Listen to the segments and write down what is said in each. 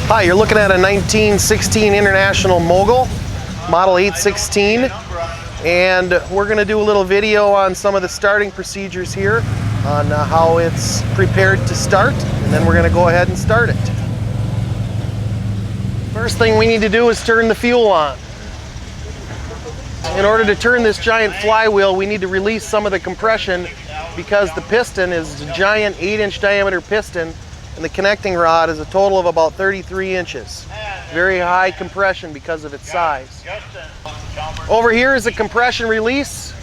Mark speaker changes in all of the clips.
Speaker 1: Hi, you're looking at a 1916 International Mogul, model 816, and we're going to do a little video on some of the starting procedures here on how it's prepared to start, and then we're going to go ahead and start it. First thing we need to do is turn the fuel on. In order to turn this giant flywheel, we need to release some of the compression because the piston is a giant 8-inch diameter piston, and the connecting rod is a total of about 33 inches. Very high compression because of its size. Over here is a compression release.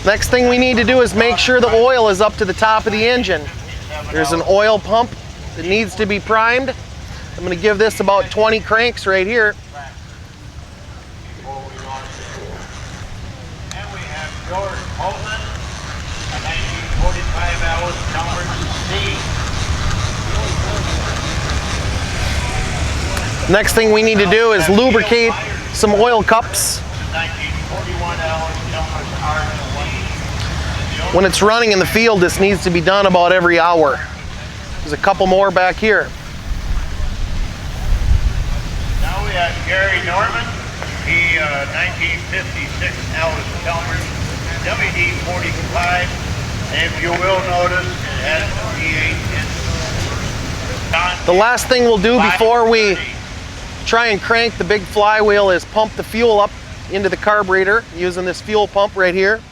Speaker 1: Next thing we need to do is make sure the oil is up to the top of the engine. There's an oil pump that needs to be primed. I'm going to give this about 20 cranks right here. Next thing we need to do is lubricate some oil cups. When it's running in the field, this needs to be done about every hour. There's a couple more back here.
Speaker 2: Now we have Gary Norman, he 1956 Alice Chalmers WD-45. If you will notice, it has the
Speaker 1: The last thing we'll do before we try and crank the big flywheel is pump the fuel up into the carburetor using this fuel pump right here.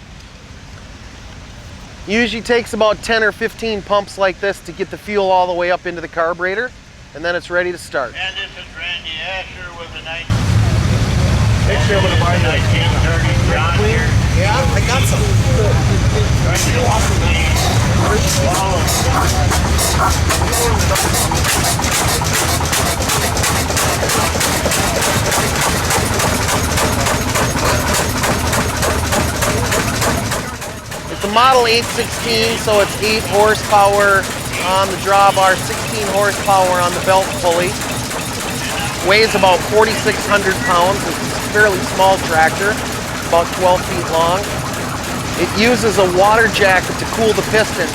Speaker 1: Usually takes about 10 or 15 pumps like this to get the fuel all the way up into the carburetor, and then it's ready to start.
Speaker 2: And this is Randy Asher with the 1930 John here.
Speaker 3: Yeah, I got some.
Speaker 1: It's a model 816, so it's 8 horsepower on the drawbar, 16 horsepower on the belt pulley. Weighs about 4,600 pounds. It's a fairly small tractor, about 12 feet long. It uses a water jacket to cool the piston.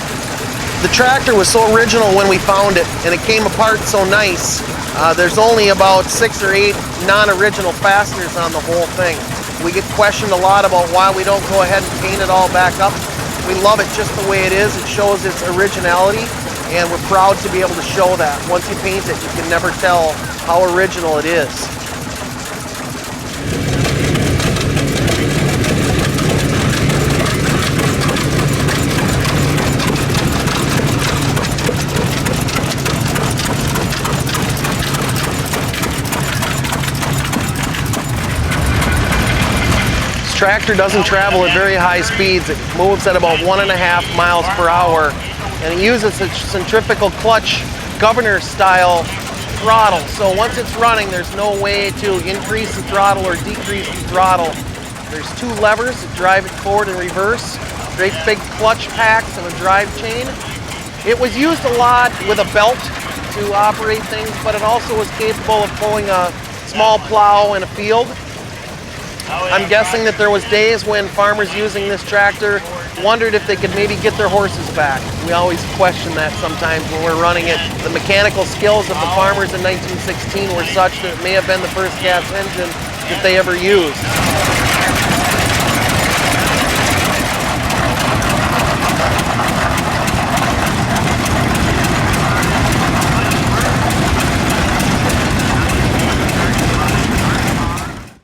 Speaker 1: The tractor was so original when we found it, and it came apart so nice. There's only about 6 or 8 non-original fasteners on the whole thing. We get questioned a lot about why we don't go ahead and paint it all back up. We love it just the way it is. It shows its originality, and we're proud to be able to show that. Once you paint it, you can never tell how original it is. This tractor doesn't travel at very high speeds. It moves at about 1.5 miles per hour, and it uses a centrifugal clutch governor style throttle. So once it's running, there's no way to increase the throttle or decrease the throttle. There's 2 levers that drive it forward and reverse. Great big clutch packs and a drive chain. It was used a lot with a belt to operate things, but it also was capable of pulling a small plow in a field. I'm guessing that there was days when farmers using this tractor wondered if they could maybe get their horses back. We always question that sometimes when we're running it. The mechanical skills of the farmers in 1916 were such that it may have been the first gas engine that they ever used.